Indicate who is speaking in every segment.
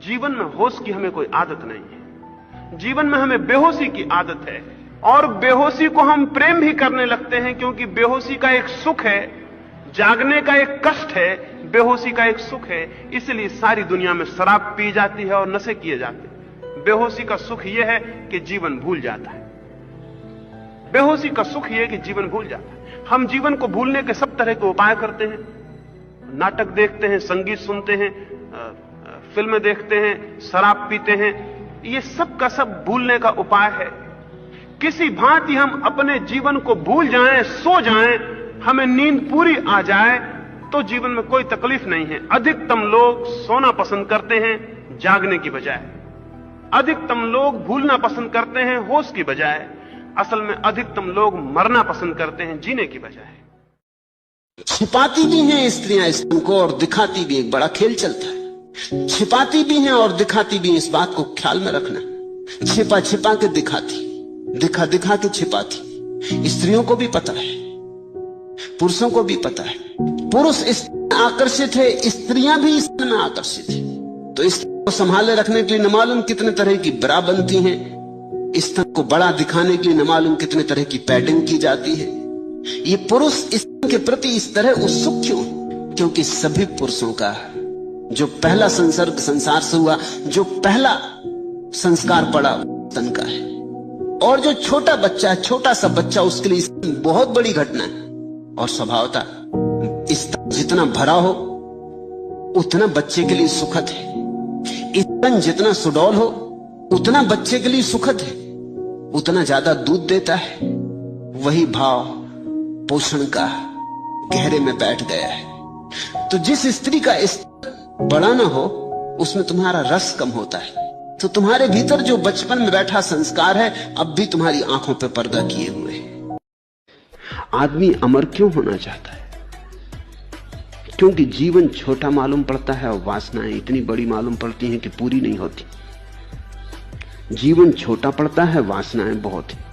Speaker 1: जीवन में होश की हमें कोई आदत नहीं है। जीवन में हमें बेहोशी की आदत है, और बेहोशी को हम प्रेम भी करने लगते हैं, क्योंकि बेहोशी का एक सुख है, जागने का एक कष्ट है, बेहोशी का एक सुख है। इसलिए सारी दुनिया में शराब पी जाती है और नशे किए जाते हैं। बेहोशी का सुख यह है कि जीवन भूल जाता है। बेहोशी का सुख यह है कि जीवन भूल जाता है। हम जीवन को भूलने के सब तरह के उपाय करते हैं, नाटक देखते हैं, संगीत सुनते हैं, फिल्में देखते हैं, शराब पीते हैं। ये सब का सब भूलने का उपाय है। किसी भांति हम अपने जीवन को भूल जाएं, सो जाएं, हमें नींद पूरी आ जाए तो जीवन में कोई तकलीफ नहीं है। अधिकतम लोग सोना पसंद करते हैं जागने की बजाय। अधिकतम लोग भूलना पसंद करते हैं होश की बजाय। असल में अधिकतम लोग मरना पसंद करते हैं जीने की बजाय।
Speaker 2: छिपाती भी हैं स्त्रियां स्तन को और दिखाती भी। एक बड़ा खेल चलता है, छिपाती भी हैं और दिखाती भी। इस बात को ख्याल में रखना, छिपा छिपा के दिखाती, दिखा दिखा के छिपाती। स्त्रियों को भी पता है, पुरुषों को भी पता है। पुरुष इसमें आकर्षित है, स्त्रियां भी इसमें आकर्षित है। तो स्तन को संभाले रखने के लिए न मालूम कितने तरह की ब्रा बनती हैं, स्तन को बड़ा दिखाने के लिए न मालूम कितने तरह की पैडिंग की जाती है। ये पुरुष स्तन के प्रति इस तरह उत्सुक क्यों? क्योंकि सभी पुरुषों का जो पहला संसर्ग संसार से हुआ, जो पहला संस्कार पड़ा स्तन का है। और जो छोटा बच्चा है, छोटा सा बच्चा, उसके लिए स्तन बहुत बड़ी घटना है। और स्वभावता स्तन जितना भरा हो उतना बच्चे के लिए सुखद है। स्तन जितना सुडौल हो उतना बच्चे के लिए सुखद है। उतना ज्यादा दूध देता है। वही भाव पोषण का गहरे में बैठ गया है। तो जिस स्त्री का स्तन बड़ा ना हो उसमें तुम्हारा रस कम होता है। तो तुम्हारे भीतर जो बचपन में बैठा संस्कार है अब भी तुम्हारी आंखों पे पर्दा किए हुए है। आदमी अमर क्यों होना चाहता है? क्योंकि जीवन छोटा मालूम पड़ता है और वासनाएं इतनी बड़ी मालूम पड़ती हैं कि पूरी नहीं होती। जीवन छोटा पड़ता है, वासनाएं बहुत हैं।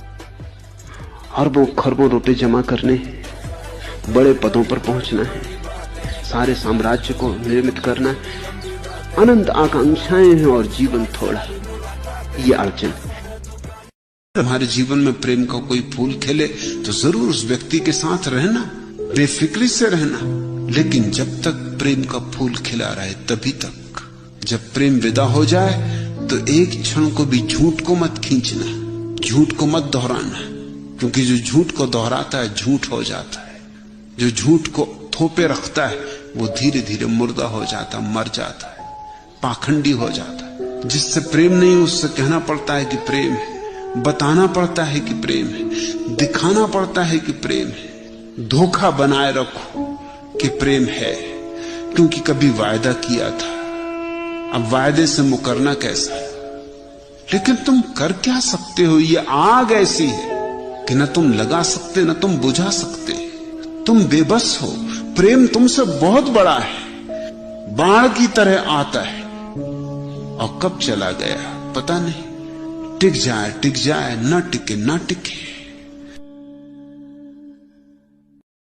Speaker 2: अरबों खरबों रुपए जमा करने हैं, बड़े पदों पर पहुंचना है, सारे साम्राज्य को निर्मित करना है, अनंत आकांक्षाएं हैं और जीवन थोड़ा। ये अड़चन।
Speaker 3: हमारे जीवन में प्रेम का कोई फूल खिले तो जरूर उस व्यक्ति के साथ रहना, बेफिक्री से रहना। लेकिन जब तक प्रेम का फूल खिला रहे तभी तक। जब प्रेम विदा हो जाए तो एक क्षण को भी झूठ को मत खींचना, झूठ को मत दोहराना। क्योंकि जो झूठ को दोहराता है झूठ हो जाता है। जो झूठ को थोपे रखता है वो धीरे धीरे मुर्दा हो जाता, मर जाता है, पाखंडी हो जाता है। जिससे प्रेम नहीं उससे कहना पड़ता है कि प्रेम है, बताना पड़ता है कि प्रेम है, दिखाना पड़ता है कि प्रेम है। धोखा बनाए रखो कि प्रेम है, क्योंकि कभी वायदा किया था, अब वायदे से मुकरना कैसा है। लेकिन तुम कर क्या सकते हो? ये आग ऐसी है कि न तुम लगा सकते न तुम बुझा सकते। तुम बेबस हो। प्रेम तुमसे बहुत बड़ा है, बाण की तरह आता है और कब चला गया पता नहीं। टिक जाए न टिके, ना टिके।